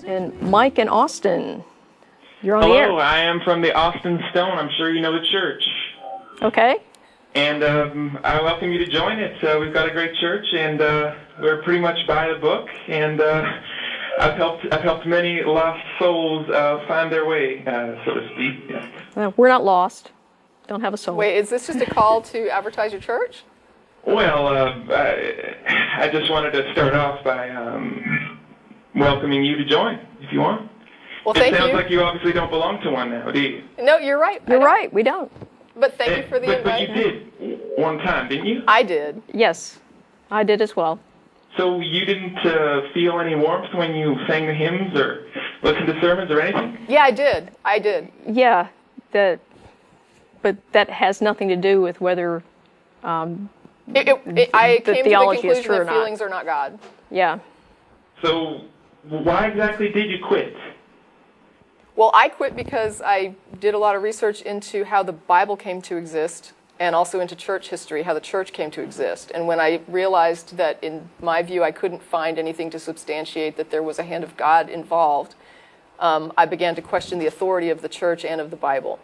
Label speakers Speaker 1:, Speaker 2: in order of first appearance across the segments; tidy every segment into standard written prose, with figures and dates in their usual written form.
Speaker 1: And Mike and Austin, you're on the air.
Speaker 2: Hello, I am from the Austin Stone. I'm sure you know the church.
Speaker 1: Okay.
Speaker 2: And I welcome you to join it. We've got a great church, and we're pretty much by the book. And I've helped many lost souls find their way, so to speak.
Speaker 1: Well, we're not lost. Don't have a soul.
Speaker 3: Wait, is this just a call to advertise your church?
Speaker 2: Well, I just wanted to start off by welcoming you to join, if you want.
Speaker 3: Well, thank you.
Speaker 2: It sounds like you obviously don't belong to one now, do you?
Speaker 3: No, you're right.
Speaker 1: You're right. We don't.
Speaker 3: But thank you for the invite.
Speaker 2: But you did one time, didn't you?
Speaker 3: I did.
Speaker 1: Yes, I did as well.
Speaker 2: So you didn't feel any warmth when you sang the hymns or listened to sermons or anything?
Speaker 3: Yeah, I did. I did.
Speaker 1: Yeah, but that has nothing to do with whether
Speaker 3: I
Speaker 1: the
Speaker 3: came to the
Speaker 1: theology is
Speaker 3: conclusion
Speaker 1: true or
Speaker 3: that
Speaker 1: not.
Speaker 3: feelings are not God.
Speaker 1: Yeah.
Speaker 2: So why exactly did you quit?
Speaker 3: Well, I quit because I did a lot of research into how the Bible came to exist and also into church history, how the church came to exist. And when I realized that, in my view, I couldn't find anything to substantiate that there was a hand of God involved, I began to question the authority of the church and of the Bible.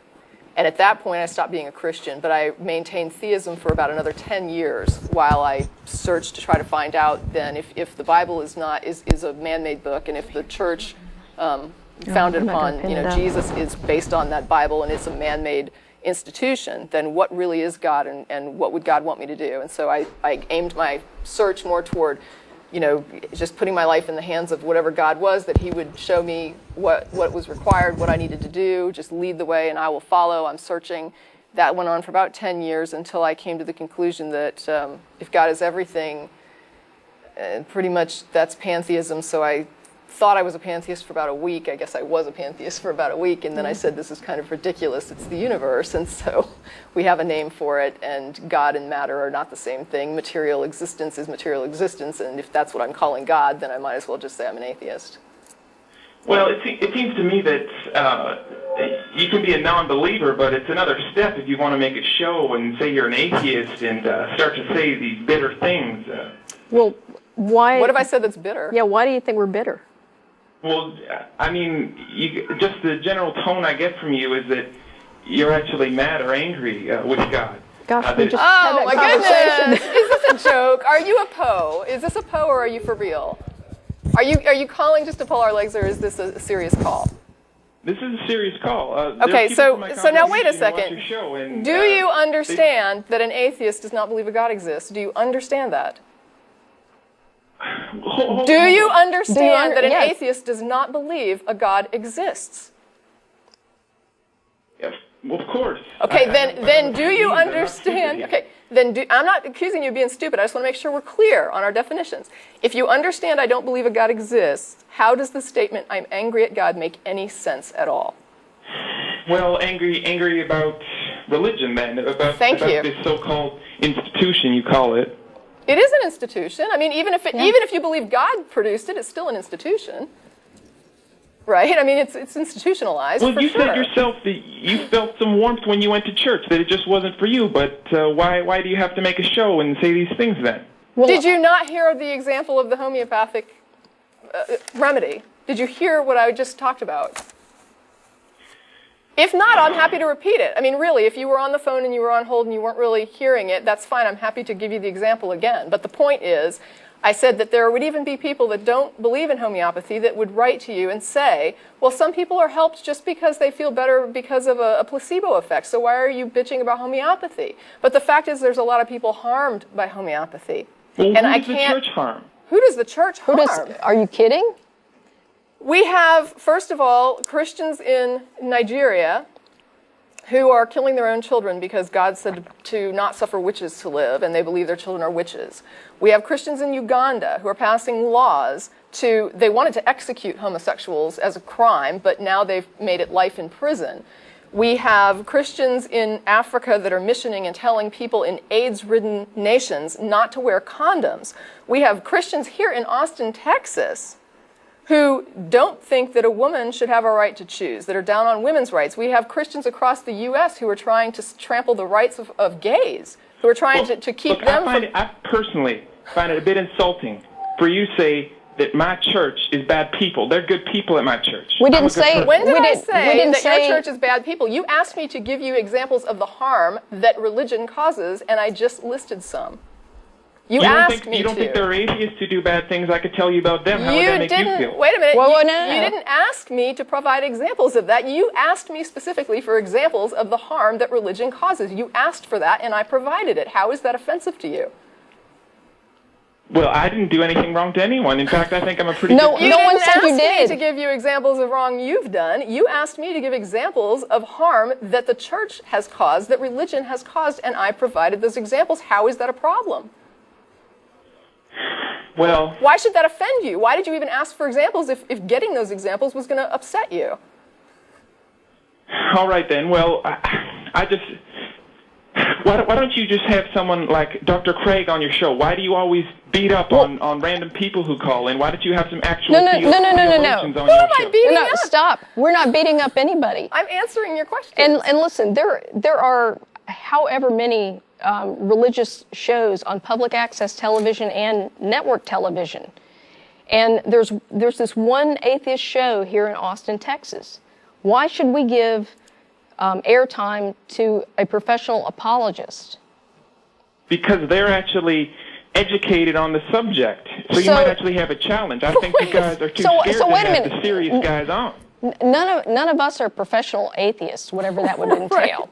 Speaker 3: And at that point, I stopped being a Christian, but I maintained theism for about another 10 years while I searched to try to find out then if the Bible is a man-made book, and if the church founded upon Jesus is based on that Bible and it's a man-made institution, then what really is God, and what would God want me to do? And so I aimed my search more toward just putting my life in the hands of whatever God was, that he would show me what was required, what I needed to do, just lead the way and I will follow. I'm searching. That went on for about 10 years until I came to the conclusion that if God is everything, pretty much that's pantheism. So I thought I was a pantheist for about a week. I guess I was a pantheist for about a week, and then I said, this is kind of ridiculous. It's the universe, and so we have a name for it, and God and matter are not the same thing. Material existence is material existence, and if that's what I'm calling God, then I might as well just say I'm an atheist.
Speaker 2: Well, it seems to me that you can be a non-believer, but it's another step if you want to make a show and say you're an atheist and start to say these bitter things.
Speaker 1: Well, why?
Speaker 3: What have I said that's bitter?
Speaker 1: Yeah, why do you think we're bitter?
Speaker 2: Well, I mean, just the general tone I get from you is that you're actually mad or angry with God.
Speaker 1: Gosh, we just had that
Speaker 3: my
Speaker 1: conversation.
Speaker 3: goodness! Is this a joke? Are you a Poe? Is this a Poe, or are you for real? Are you calling just to pull our legs, or is this a serious call?
Speaker 2: This is a serious call.
Speaker 3: Okay, so now wait a
Speaker 2: congregation who watch
Speaker 3: second.
Speaker 2: your show and,
Speaker 3: Do you understand that an atheist does not believe a God exists? Do you understand that? Do you understand that an atheist does not believe a God exists?
Speaker 2: Yes, well, of course.
Speaker 3: Okay, then do you understand? Okay, I'm not accusing you of being stupid. I just want to make sure we're clear on our definitions. If you understand I don't believe a God exists, how does the statement "I'm angry at God" make any sense at all?
Speaker 2: Well, angry about religion, then, about this so-called institution you call it.
Speaker 3: It is an institution. I mean, even if you believe God produced it, it's still an institution, right? I mean, it's institutionalized.
Speaker 2: Well,
Speaker 3: for
Speaker 2: you
Speaker 3: sure.
Speaker 2: said yourself that you felt some warmth when you went to church, that it just wasn't for you. But why do you have to make a show and say these things then?
Speaker 3: Well, did you not hear the example of the homeopathic remedy? Did you hear what I just talked about? If not, I'm happy to repeat it. I mean, really, if you were on the phone and you were on hold and you weren't really hearing it, that's fine. I'm happy to give you the example again. But the point is, I said that there would even be people that don't believe in homeopathy that would write to you and say, well, some people are helped just because they feel better because of a placebo effect, so why are you bitching about homeopathy? But the fact is there's a lot of people harmed by homeopathy.
Speaker 2: Well,
Speaker 3: and
Speaker 2: who does the church harm?
Speaker 3: Who does the church harm?
Speaker 1: Are you kidding?
Speaker 3: We have, first of all, Christians in Nigeria who are killing their own children because God said to not suffer witches to live, and they believe their children are witches. We have Christians in Uganda who are passing laws they wanted to execute homosexuals as a crime, but now they've made it life in prison. We have Christians in Africa that are missioning and telling people in AIDS-ridden nations not to wear condoms. We have Christians here in Austin, Texas, who don't think that a woman should have a right to choose, that are down on women's rights. We have Christians across the U.S. who are trying to trample the rights of gays, who are trying to keep them from...
Speaker 2: I personally find it a bit insulting for you to say that my church is bad people. They're good people at my church.
Speaker 1: We
Speaker 2: I'm a
Speaker 1: didn't
Speaker 2: good
Speaker 1: say-
Speaker 2: person.
Speaker 3: When did
Speaker 1: We
Speaker 3: I
Speaker 1: didn't
Speaker 3: say that
Speaker 1: say-
Speaker 3: your church is bad people? You asked me to give you examples of the harm that religion causes, and I just listed some. You asked me
Speaker 2: You don't
Speaker 3: to.
Speaker 2: think there are atheists who do bad things? I could tell you about them. How would
Speaker 3: You
Speaker 2: that make you
Speaker 3: didn't.
Speaker 2: feel?
Speaker 3: Wait a minute.
Speaker 1: Well,
Speaker 3: you,
Speaker 1: no.
Speaker 3: you didn't ask me to provide examples of that. You asked me specifically for examples of the harm that religion causes. You asked for that, and I provided it. How is that offensive to you?
Speaker 2: Well, I didn't do anything wrong to anyone. In fact, I think I'm a pretty
Speaker 1: No,
Speaker 2: good
Speaker 3: You
Speaker 1: no
Speaker 3: didn't
Speaker 1: one said you
Speaker 3: ask me
Speaker 1: did.
Speaker 3: to give you examples of wrong you've done. You asked me to give examples of harm that the church has caused, that religion has caused, and I provided those examples. How is that a problem?
Speaker 2: Well,
Speaker 3: Why should that offend you? Why did you even ask for examples if getting those examples was going to upset you?
Speaker 2: all right then. Well, I just... Why don't you just have someone like Dr. Craig on your show? Why do you always beat up on random people who call in? Why don't you have some actual
Speaker 1: No.
Speaker 2: theologians on
Speaker 3: Who
Speaker 2: your
Speaker 3: am I
Speaker 2: show?
Speaker 3: beating
Speaker 1: No,
Speaker 3: up?
Speaker 1: stop. We're not beating up anybody.
Speaker 3: I'm answering your question.
Speaker 1: And listen, there are however many religious shows on public access television and network television. And there's this one atheist show here in Austin, Texas. Why should we give airtime to a professional apologist?
Speaker 2: Because they're actually educated on the subject. So you
Speaker 1: So-
Speaker 2: might actually have a challenge. I think you guys are too
Speaker 1: So-
Speaker 2: scared
Speaker 1: so
Speaker 2: to
Speaker 1: wait a
Speaker 2: have
Speaker 1: minute.
Speaker 2: the serious guys on.
Speaker 1: None of us are professional atheists, whatever that would entail.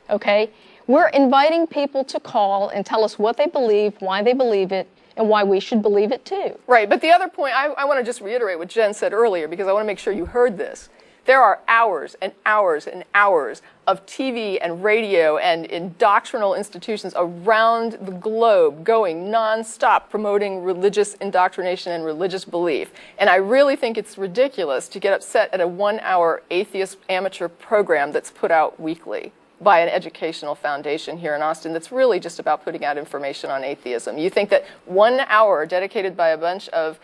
Speaker 1: Okay? We're inviting people to call and tell us what they believe, why they believe it, and why we should believe it too.
Speaker 3: Right, but the other point, I want to just reiterate what Jen said earlier because I want to make sure you heard this. There are hours and hours and hours of TV and radio and in doctrinal institutions around the globe going nonstop promoting religious indoctrination and religious belief. And I really think it's ridiculous to get upset at a 1-hour atheist amateur program that's put out weekly by an educational foundation here in Austin that's really just about putting out information on atheism. You think that 1 hour dedicated by a bunch of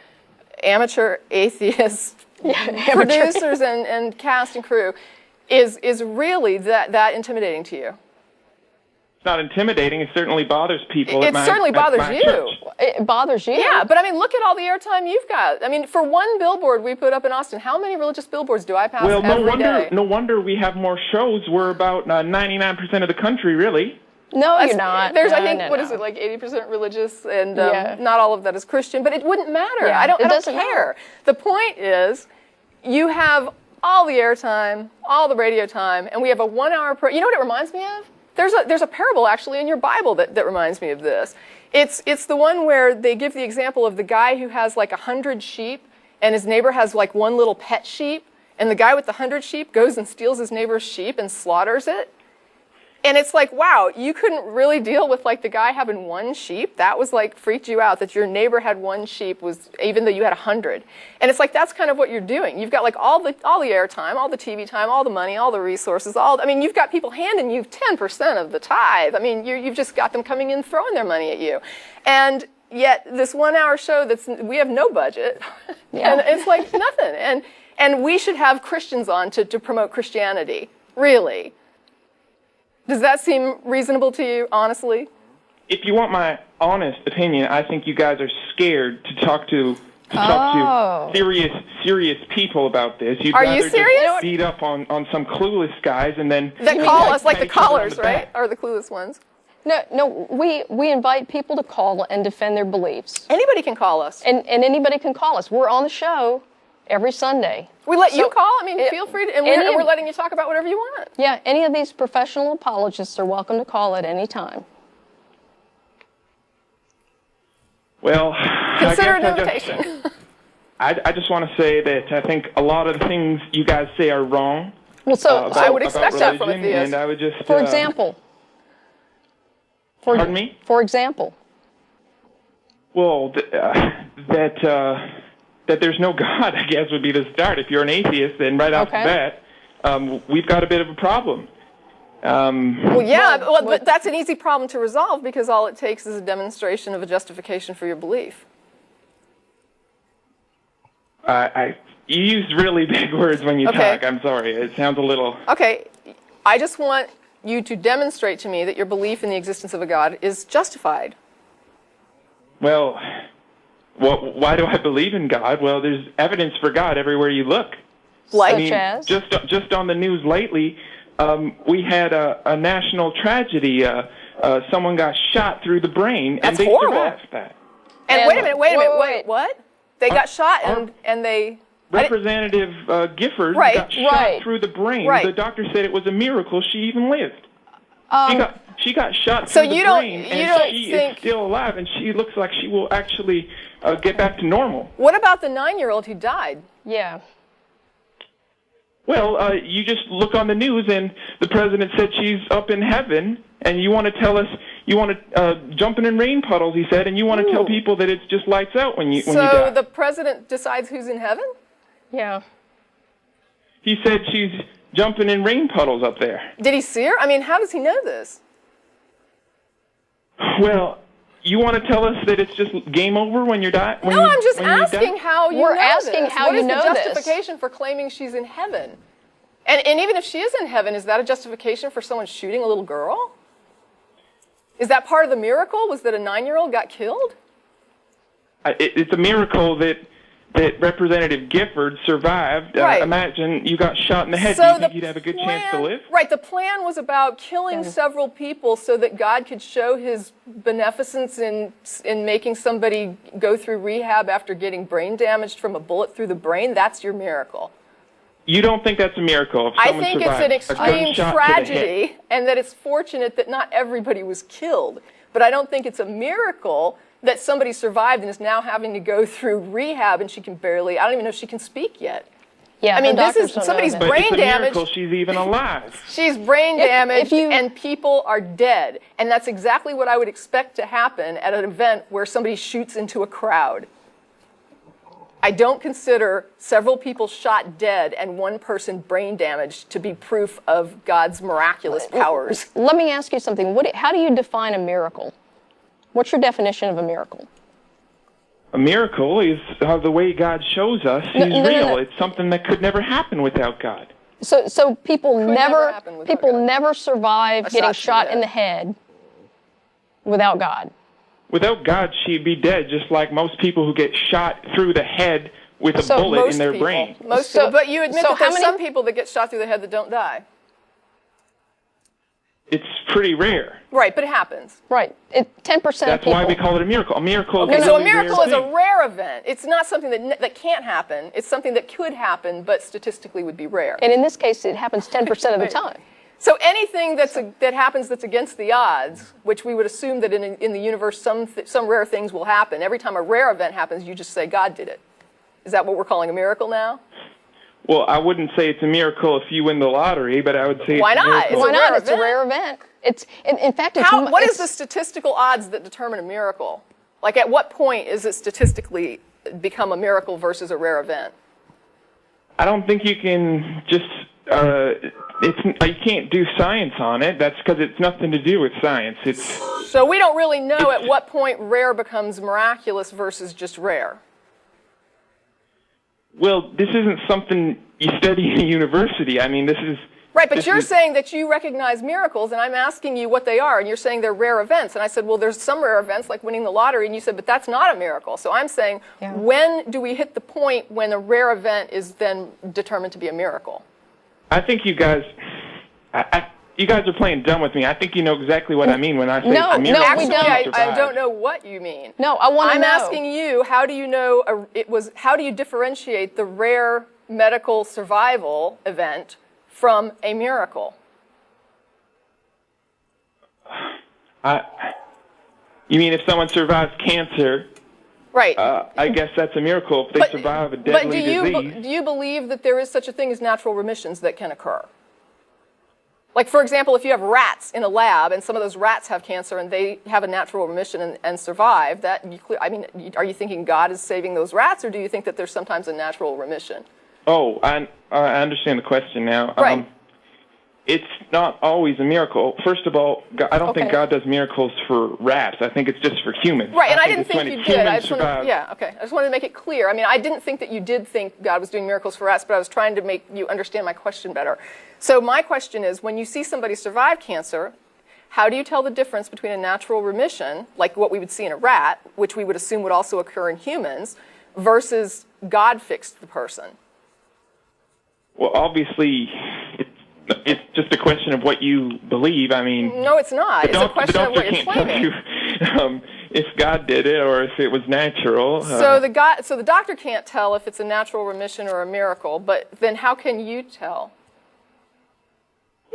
Speaker 3: amateur atheists, producers and cast and crew is really that intimidating to you?
Speaker 2: It's not intimidating. It certainly bothers people.
Speaker 3: It certainly bothers
Speaker 2: my
Speaker 3: you.
Speaker 2: church.
Speaker 1: It bothers you?
Speaker 3: Yeah, but I mean, look at all the airtime you've got. I mean, for one billboard we put up in Austin, how many religious billboards do I pass
Speaker 2: Well,
Speaker 3: every day?
Speaker 2: no wonder we have more shows. We're about 99% of the country, really.
Speaker 1: No, you're not.
Speaker 3: There's,
Speaker 1: No,
Speaker 3: I think,
Speaker 1: no,
Speaker 3: what
Speaker 1: no.
Speaker 3: is it, like 80% religious, and
Speaker 1: Yeah.
Speaker 3: not all of that is Christian, but it wouldn't matter.
Speaker 1: Yeah,
Speaker 3: I don't
Speaker 1: it doesn't
Speaker 3: care.
Speaker 1: matter.
Speaker 3: The point is, you have all the airtime, all the radio time, and we have a 1 hour you know what it reminds me of? There's a parable actually in your Bible that reminds me of this. It's the one where they give the example of the guy who has like 100 sheep, and his neighbor has like one little pet sheep, and the guy with the 100 sheep goes and steals his neighbor's sheep and slaughters it. And it's like, wow, you couldn't really deal with like the guy having one sheep. That was like freaked you out that your neighbor had one sheep, was even though you had 100. And it's like that's kind of what you're doing. You've got like all the airtime, all the TV time, all the money, all the resources. I mean, you've got people handing you 10% of the tithe. I mean, you've just got them coming in throwing their money at you, and yet this 1 hour show we have no budget,
Speaker 1: Yeah.
Speaker 3: and it's like nothing. And we should have Christians on to promote Christianity, really. Does that seem reasonable to you, honestly?
Speaker 2: If you want my honest opinion, I think you guys are scared to talk to serious people about this. You'd
Speaker 3: Are you
Speaker 2: rather
Speaker 3: serious?
Speaker 2: just beat up on some clueless guys and then
Speaker 3: That call us, like
Speaker 2: pat
Speaker 3: the
Speaker 2: each other on
Speaker 3: callers,
Speaker 2: the
Speaker 3: right?
Speaker 2: back.
Speaker 3: Or the clueless ones.
Speaker 1: No, we invite people to call and defend their beliefs.
Speaker 3: Anybody can call us.
Speaker 1: And anybody can call us. We're on the show every Sunday.
Speaker 3: We let you
Speaker 1: So,
Speaker 3: call. I mean, feel free to, and we're letting you talk about whatever you want.
Speaker 1: Yeah, any of these professional apologists are welcome to call at any time.
Speaker 2: Well,
Speaker 3: Consider it
Speaker 2: I
Speaker 3: an
Speaker 2: guess
Speaker 3: invitation.
Speaker 2: I just want to say that I think a lot of the things you guys say are wrong.
Speaker 1: Well, so,
Speaker 2: About,
Speaker 3: I would expect
Speaker 2: about
Speaker 3: that from a
Speaker 2: religion,
Speaker 3: theist.
Speaker 2: And I would just,
Speaker 1: for example.
Speaker 2: Pardon me?
Speaker 1: For example.
Speaker 2: Well, that there's no God, I guess, would be the start. If you're an atheist, then right off the
Speaker 1: Okay.
Speaker 2: bat, we've got a bit of a problem.
Speaker 3: Well, yeah, but that's an easy problem to resolve because all it takes is a demonstration of a justification for your belief.
Speaker 2: You use really big words when you
Speaker 3: Okay.
Speaker 2: talk. I'm sorry. It sounds a little...
Speaker 3: Okay, I just want you to demonstrate to me that your belief in the existence of a God is justified.
Speaker 2: Well, Well, why do I believe in God? Well, there's evidence for God everywhere you look.
Speaker 3: Like,
Speaker 1: Such as?
Speaker 2: Just on the news lately, we had a national tragedy. Someone got shot through the brain,
Speaker 3: That's
Speaker 2: and they
Speaker 3: horrible.
Speaker 2: survived that.
Speaker 3: and wait a minute,
Speaker 1: Wait.
Speaker 3: what? They got shot and they...
Speaker 2: Representative Gifford
Speaker 3: Right,
Speaker 2: got shot
Speaker 1: right.
Speaker 2: through the brain.
Speaker 3: Right.
Speaker 2: The doctor said it was a miracle she even lived. She got shot
Speaker 3: So
Speaker 2: through the
Speaker 3: you don't-
Speaker 2: brain,
Speaker 3: you
Speaker 2: and
Speaker 3: don't
Speaker 2: she
Speaker 3: think-
Speaker 2: is still alive, and she looks like she will actually get back to normal.
Speaker 3: What about the 9-year-old who died?
Speaker 1: Yeah.
Speaker 2: Well, you just look on the news, and the president said she's up in heaven, and you want to tell us you want to jumping in rain puddles, he said, and you want to tell people that it's just lights out when you die.
Speaker 3: So the president decides who's in heaven?
Speaker 1: Yeah.
Speaker 2: He said she's jumping in rain puddles up there.
Speaker 3: Did he see her? I mean, how does he know this?
Speaker 2: Well, you want to tell us that it's just game over when you're dying?
Speaker 3: No, I'm just asking how you
Speaker 1: We're
Speaker 3: know
Speaker 1: asking
Speaker 3: this.
Speaker 1: how
Speaker 3: What
Speaker 1: you
Speaker 3: is
Speaker 1: know
Speaker 3: the
Speaker 1: this?
Speaker 3: justification for claiming she's in heaven? And even if she is in heaven, is that a justification for someone shooting a little girl? Is that part of the miracle? Was that a 9-year-old got killed?
Speaker 2: It's a miracle that Representative Gifford survived.
Speaker 3: Right.
Speaker 2: Imagine you got shot in the head.
Speaker 3: So
Speaker 2: Do you
Speaker 3: the
Speaker 2: think you'd have a good chance to live?
Speaker 3: Right, the plan was about killing several people so that God could show his beneficence in making somebody go through rehab after getting brain damaged from a bullet through the brain. That's your miracle.
Speaker 2: You don't think that's a miracle if
Speaker 3: I
Speaker 2: someone
Speaker 3: think it's an
Speaker 2: survived a
Speaker 3: extreme
Speaker 2: gunshot to the head?
Speaker 3: tragedy, and that it's fortunate that not everybody was killed. But I don't think it's a miracle that somebody survived and is now having to go through rehab, and she can barely, I don't even know if she can speak yet.
Speaker 1: Yeah.
Speaker 3: I mean,
Speaker 1: her
Speaker 3: this is
Speaker 1: doctors don't know
Speaker 3: somebody's
Speaker 1: that.
Speaker 2: But
Speaker 3: brain
Speaker 2: it's a
Speaker 3: damage.
Speaker 2: miracle she's even alive.
Speaker 3: She's brain
Speaker 1: If
Speaker 3: damaged,
Speaker 1: you-
Speaker 3: and people are dead. And that's exactly what I would expect to happen at an event where somebody shoots into a crowd. I don't consider several people shot dead and one person brain damaged to be proof of God's miraculous powers.
Speaker 1: Let me ask you something. How do you define a miracle? What's your definition of a miracle?
Speaker 2: A miracle is the way God shows us He's
Speaker 1: no,
Speaker 2: real.
Speaker 1: no.
Speaker 2: It's something that could never happen without God.
Speaker 1: So people
Speaker 3: never happen without
Speaker 1: people
Speaker 3: God.
Speaker 1: never survive
Speaker 3: A
Speaker 1: getting
Speaker 3: shot
Speaker 1: shot
Speaker 3: to
Speaker 1: in
Speaker 3: the
Speaker 1: the head without God.
Speaker 2: Without God, she'd be dead, just like most people who get shot through the head with a
Speaker 1: So
Speaker 2: bullet in
Speaker 3: Most
Speaker 2: their
Speaker 3: people.
Speaker 2: brain.
Speaker 3: Most
Speaker 1: So-
Speaker 3: people. But you admit
Speaker 1: so
Speaker 3: that
Speaker 1: how
Speaker 3: there's
Speaker 1: many-
Speaker 3: some people that get shot through the head that don't die.
Speaker 2: It's pretty rare.
Speaker 3: Right, but it happens.
Speaker 1: Right. 10% of
Speaker 2: That's
Speaker 1: people.
Speaker 2: why we call it a miracle. A miracle
Speaker 3: Okay,
Speaker 2: is
Speaker 3: so a
Speaker 2: really
Speaker 3: miracle
Speaker 2: rare
Speaker 3: is a
Speaker 2: thing.
Speaker 3: rare event. It's not something that can't happen. It's something that could happen, but statistically would be rare.
Speaker 1: And in this case, it happens 10% of the time.
Speaker 3: So anything that happens that's against the odds, which we would assume that in the universe some rare things will happen. Every time a rare event happens, you just say God did it. Is that what we're calling a miracle now?
Speaker 2: Well, I wouldn't say it's a miracle if you win the lottery, but I would say
Speaker 3: Why
Speaker 2: it's a
Speaker 3: not?
Speaker 2: miracle.
Speaker 3: It's
Speaker 1: Why
Speaker 3: a
Speaker 1: not?
Speaker 3: rare
Speaker 1: It's a rare event. In fact, it's
Speaker 3: What is
Speaker 1: it's-
Speaker 3: the statistical odds that determine a miracle? Like at what point is it statistically become a miracle versus a rare event?
Speaker 2: I don't think you can just you can't do science on it. That's because it's nothing to do with science. It's
Speaker 3: So we don't really know at what point rare becomes miraculous versus just rare.
Speaker 2: well, this isn't something you study in a university. I mean, this is
Speaker 3: Right, but
Speaker 2: this
Speaker 3: you're
Speaker 2: is-
Speaker 3: saying that you recognize miracles, and I'm asking you what they are, and you're saying they're rare events. And I said, well, there's some rare events like winning the lottery, and you said, but that's not a miracle. So I'm saying,
Speaker 1: Yeah.
Speaker 3: when do we hit the point when a rare event is then determined to be a miracle?
Speaker 2: I think you guys, you guys are playing dumb with me. I think you know exactly what I mean when I say
Speaker 1: No,
Speaker 2: it's a
Speaker 1: no,
Speaker 2: miracle.
Speaker 1: we
Speaker 3: Actually,
Speaker 1: don't.
Speaker 3: I
Speaker 2: survive.
Speaker 3: don't know what you mean.
Speaker 1: No, I want to
Speaker 3: I'm
Speaker 1: know.
Speaker 3: asking you, how do you know how do you differentiate the rare medical survival event from a miracle?
Speaker 2: You mean if someone survives cancer?
Speaker 3: Right.
Speaker 2: I guess that's a miracle if they survive a deadly disease.
Speaker 3: do you believe that there is such a thing as natural remissions that can occur? Like, for example, if you have rats in a lab and some of those rats have cancer and they have a natural remission and survive, are you thinking God is saving those rats, or do you think that there's sometimes a natural remission?
Speaker 2: Oh, I understand the question now.
Speaker 3: Right.
Speaker 2: It's not always a miracle. First of all, I don't think
Speaker 1: Okay.
Speaker 2: God does miracles for rats. I think it's just for humans.
Speaker 3: Right, and I
Speaker 2: think
Speaker 3: didn't
Speaker 2: it's
Speaker 3: think
Speaker 2: when
Speaker 3: you
Speaker 2: humans
Speaker 3: did. I just
Speaker 2: survive.
Speaker 3: I just wanted to make it clear. I mean, I didn't think that you did think God was doing miracles for rats, but I was trying to make you understand my question better. So my question is, when you see somebody survive cancer, how do you tell the difference between a natural remission, like what we would see in a rat, which we would assume would also occur in humans, versus God fixed the person?
Speaker 2: Well, obviously, it's just a question of what you believe. I mean,
Speaker 3: No, it's not. It's a question of what you're
Speaker 2: can't tell
Speaker 3: claiming.
Speaker 2: you if God did it or if it was natural.
Speaker 3: So the doctor can't tell if it's a natural remission or a miracle, but then how can you tell?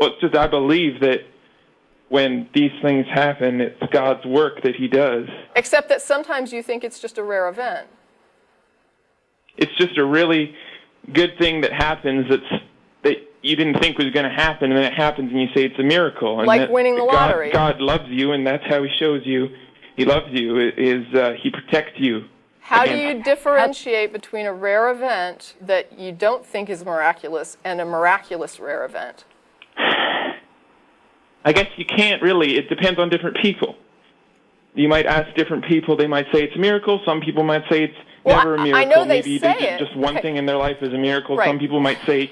Speaker 2: Well, it's just I believe that when these things happen, it's God's work that He does.
Speaker 3: Except that sometimes you think it's just a rare event.
Speaker 2: It's just a really good thing that happens that you didn't think was going to happen, and then it happens, and you say it's a miracle. And
Speaker 3: Like
Speaker 2: that
Speaker 3: winning the lottery.
Speaker 2: God loves you, and that's how He shows you He loves you, is He protects you.
Speaker 3: How do you differentiate between a rare event that you don't think is miraculous and a miraculous rare event?
Speaker 2: I guess you can't really. It depends on different people. You might ask different people. They might say it's a miracle. Some people might say it's never a miracle.
Speaker 3: I know they
Speaker 2: Maybe
Speaker 3: say
Speaker 2: they
Speaker 3: it.
Speaker 2: just one thing in their life is a miracle.
Speaker 3: Right.
Speaker 2: Some people might say,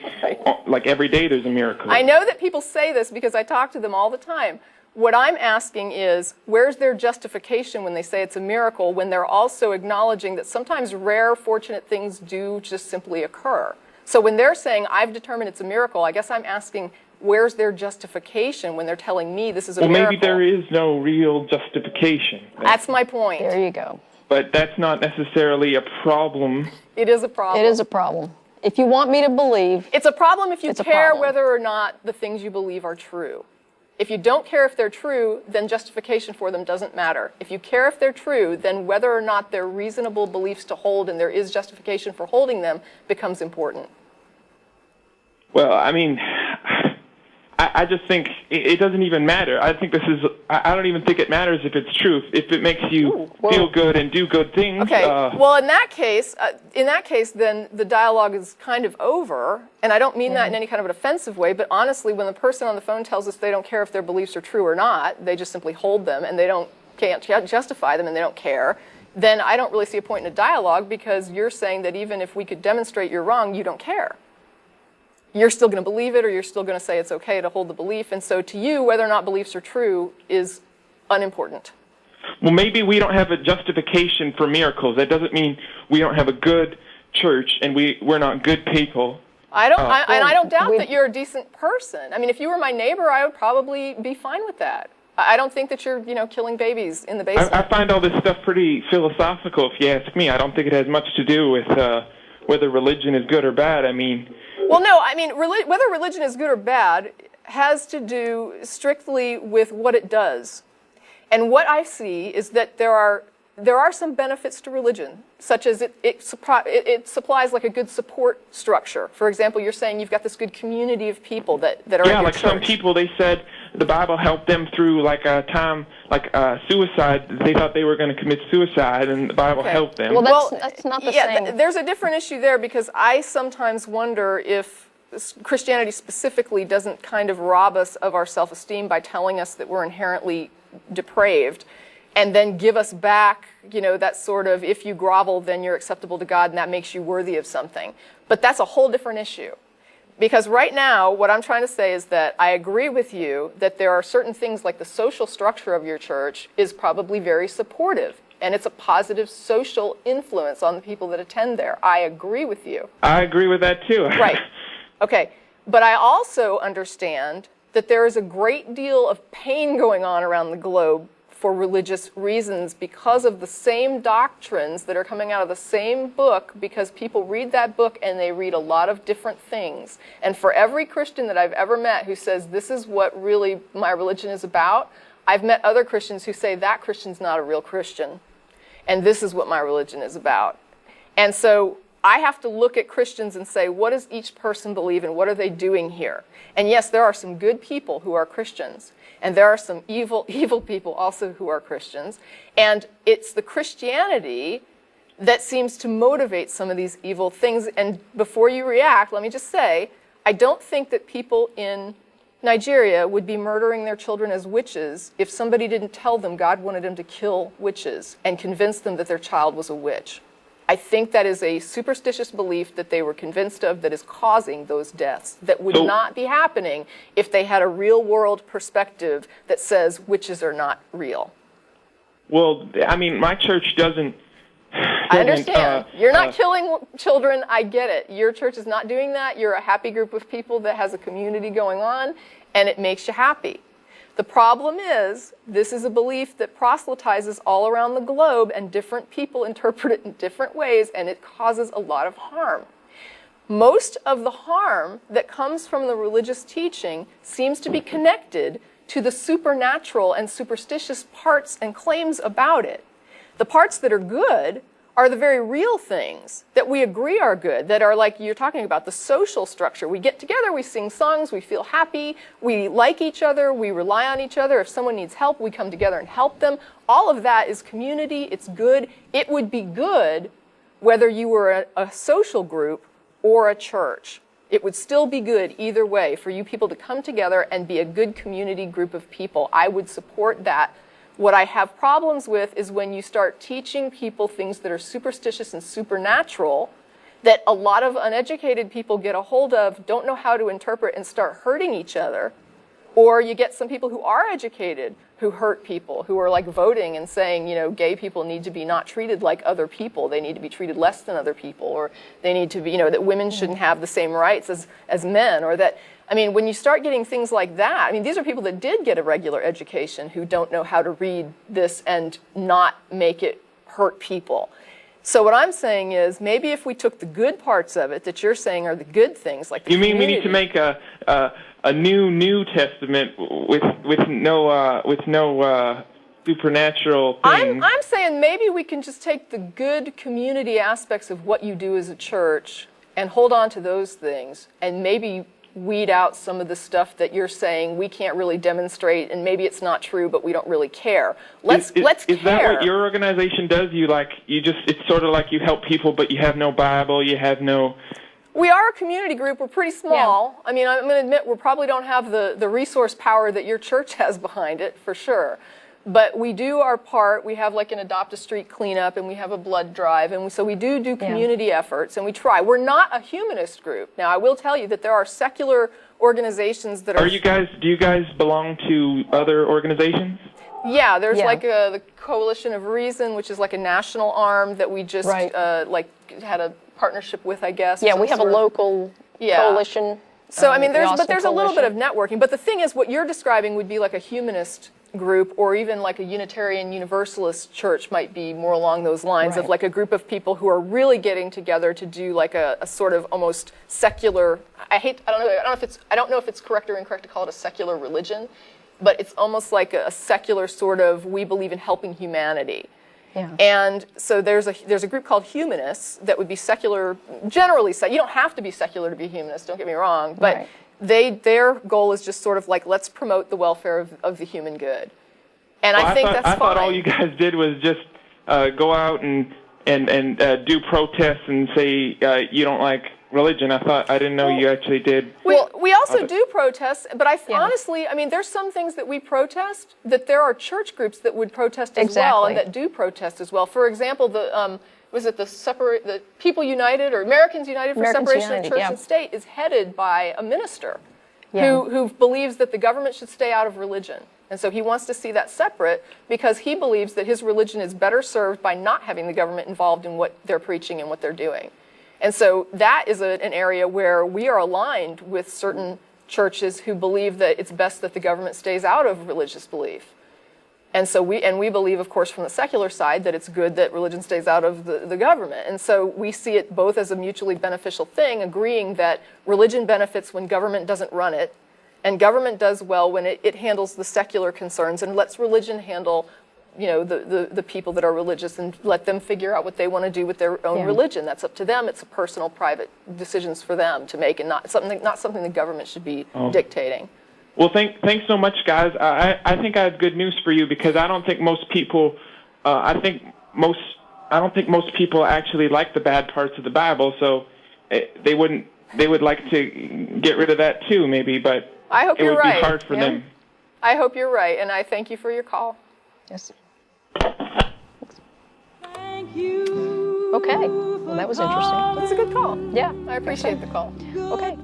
Speaker 2: like, every day there's a miracle.
Speaker 3: I know that people say this because I talk to them all the time. What I'm asking is, where's their justification when they say it's a miracle, when they're also acknowledging that sometimes rare, fortunate things do just simply occur? So when they're saying, I've determined it's a miracle, I guess I'm asking, where's their justification when they're telling me this is a miracle?
Speaker 2: Well, maybe there is no real justification.
Speaker 3: That's my point.
Speaker 1: There you go.
Speaker 2: But that's not necessarily a problem.
Speaker 3: It is a problem.
Speaker 1: It is a problem. If you want me to believe,
Speaker 3: It's a problem if you
Speaker 1: It's a
Speaker 3: care
Speaker 1: problem.
Speaker 3: whether or not the things you believe are true. If you don't care if they're true, then justification for them doesn't matter. If you care if they're true, then whether or not they're reasonable beliefs to hold and there is justification for holding them becomes important.
Speaker 2: Well, I mean, I just think it doesn't even matter. I think I don't even think it matters if it's true. If it makes you feel good and do good things.
Speaker 3: Okay. Well, in that case, then the dialogue is kind of over, and I don't mean that in any kind of an offensive way. But honestly, when the person on the phone tells us they don't care if their beliefs are true or not, they just simply hold them, and they can't justify them, and they don't care. Then I don't really see a point in a dialogue, because you're saying that even if we could demonstrate you're wrong, you don't care. You're still going to believe it, or you're still going to say it's okay to hold the belief. And so to you, whether or not beliefs are true is unimportant.
Speaker 2: Well, maybe we don't have a justification for miracles. That doesn't mean we don't have a good church and we're not good people.
Speaker 3: And I don't doubt that you're a decent person. I mean, if you were my neighbor, I would probably be fine with that. I don't think that you're, killing babies in the basement.
Speaker 2: I find all this stuff pretty philosophical, if you ask me. I don't think it has much to do with whether religion is good or bad. I mean...
Speaker 3: Well, no, I mean, whether religion is good or bad has to do strictly with what it does. And what I see is that there are some benefits to religion, such as it supplies like a good support structure. For example, you're saying you've got this good community of people that are in your
Speaker 2: like
Speaker 3: church.
Speaker 2: Some people, they said the Bible helped them through like a time, like suicide. They thought they were going to commit suicide, and the Bible helped them.
Speaker 1: Well, that's not the same.
Speaker 3: There's a different issue there, because I sometimes wonder if Christianity specifically doesn't kind of rob us of our self-esteem by telling us that we're inherently depraved, and then give us back, that sort of, if you grovel, then you're acceptable to God, and that makes you worthy of something. But that's a whole different issue. Because right now, what I'm trying to say is that I agree with you that there are certain things, like the social structure of your church is probably very supportive, and it's a positive social influence on the people that attend there. I agree with you.
Speaker 2: I agree with that too.
Speaker 3: Right. Okay. But I also understand that there is a great deal of pain going on around the globe for religious reasons, because of the same doctrines that are coming out of the same book, because people read that book and they read a lot of different things. And for every Christian that I've ever met who says, this is what really my religion is about, I've met other Christians who say, that Christian's not a real Christian, and this is what my religion is about. And so I have to look at Christians and say, what does each person believe and what are they doing here? And yes, there are some good people who are Christians, and there are some evil people also who are Christians. And it's the Christianity that seems to motivate some of these evil things. And before you react, let me just say, I don't think that people in Nigeria would be murdering their children as witches if somebody didn't tell them God wanted them to kill witches and convince them that their child was a witch. I think that is a superstitious belief that they were convinced of that is causing those deaths that would not be happening if they had a real-world perspective that says witches are not real.
Speaker 2: Well, I mean, my church doesn't.
Speaker 3: I understand. You're not killing children. I get it. Your church is not doing that. You're a happy group of people that has a community going on, and it makes you happy. The problem is, this is a belief that proselytizes all around the globe, and different people interpret it in different ways, and it causes a lot of harm. Most of the harm that comes from the religious teaching seems to be connected to the supernatural and superstitious parts and claims about it. The parts that are good are the very real things that we agree are good, that are like you're talking about, the social structure. We get together, we sing songs, we feel happy, we like each other, we rely on each other. If someone needs help, we come together and help them. All of that is community, it's good. It would be good whether you were a social group or a church. It would still be good either way for you people to come together and be a good community group of people. I would support that. What I have problems with is when you start teaching people things that are superstitious and supernatural that a lot of uneducated people get a hold of, don't know how to interpret, and start hurting each other. Or you get some people who are educated who hurt people, who are like voting and saying, you know, gay people need to be not treated like other people. They need to be treated less than other people. Or they need to be, you know, that women shouldn't have the same rights as men. Or that, I mean, when you start getting things like that, I mean, these are people that did get a regular education who don't know how to read this and not make it hurt people. So what I'm saying is, maybe if we took the good parts of it that you're saying are the good things, like the
Speaker 2: You mean
Speaker 3: community.
Speaker 2: we need to make a New Testament with no supernatural things?
Speaker 3: I'm saying maybe we can just take the good community aspects of what you do as a church and hold on to those things, and maybe weed out some of the stuff that you're saying we can't really demonstrate, and maybe it's not true, but we don't really care. Let's care.
Speaker 2: Is that what your organization does? It's sort of like you help people, but you have no Bible, you have no...
Speaker 3: We are a community group. We're pretty small.
Speaker 1: Yeah.
Speaker 3: I mean, I'm going to admit we probably don't have the resource power that your church has behind it, for sure. But we do our part. We have like an Adopt a Street cleanup, and we have a blood drive, and so we do community efforts, and we try. We're not a humanist group. Now, I will tell you that there are secular organizations that are...
Speaker 2: Do you guys belong to other organizations?
Speaker 3: Yeah, there's like the Coalition of Reason, which is like a national arm that we just like had a partnership with, I guess.
Speaker 1: Yeah, we have a local coalition.
Speaker 3: So I mean, there's a little bit
Speaker 1: Coalition.
Speaker 3: of networking, but the thing is, what you're describing would be like a humanist group, or even like a Unitarian Universalist church might be more along those lines of like a group of people who are really getting together to do like a sort of almost secular. I don't know if it's correct or incorrect to call it a secular religion, but it's almost like a secular sort of, we believe in helping humanity.
Speaker 1: Yeah.
Speaker 3: And so there's a group called humanists that would be secular, generally. You don't have to be secular to be humanist, don't get me wrong, but their goal is just sort of like, let's promote the welfare of the human good. And I think that's fine.
Speaker 2: I thought all you guys did was just go out and do protests and say you don't like religion. I didn't know you actually did.
Speaker 3: We also do protests, but honestly, I mean, there's some things that we protest that there are church groups that would protest as well, and that do protest as well. For example, the People United or Americans United for Separation of Church and State is headed by a minister who believes that the government should stay out of religion. And so he wants to see that separate because he believes that his religion is better served by not having the government involved in what they're preaching and what they're doing. And so that is an area where we are aligned with certain churches who believe that it's best that the government stays out of religious belief. And so we believe, of course, from the secular side that it's good that religion stays out of the government. And so we see it both as a mutually beneficial thing, agreeing that religion benefits when government doesn't run it, and government does well when it handles the secular concerns and lets religion handle, you know, the people that are religious and let them figure out what they want to do with their own religion. That's up to them. It's a personal, private decisions for them to make, and not something the government should be dictating.
Speaker 2: Well, thanks so much, guys. I think I have good news for you because I don't think most people. I don't think most people actually like the bad parts of the Bible. So they would like to get rid of that too, maybe. But
Speaker 3: I hope
Speaker 2: it
Speaker 3: you're
Speaker 2: would
Speaker 3: right.
Speaker 2: be hard for them.
Speaker 3: I hope you're right, and I thank you for your call.
Speaker 1: Yes.
Speaker 4: Thank you.
Speaker 1: Okay. Well, that was interesting.
Speaker 3: That's a good call.
Speaker 1: Yeah.
Speaker 3: I appreciate the call.
Speaker 1: Okay.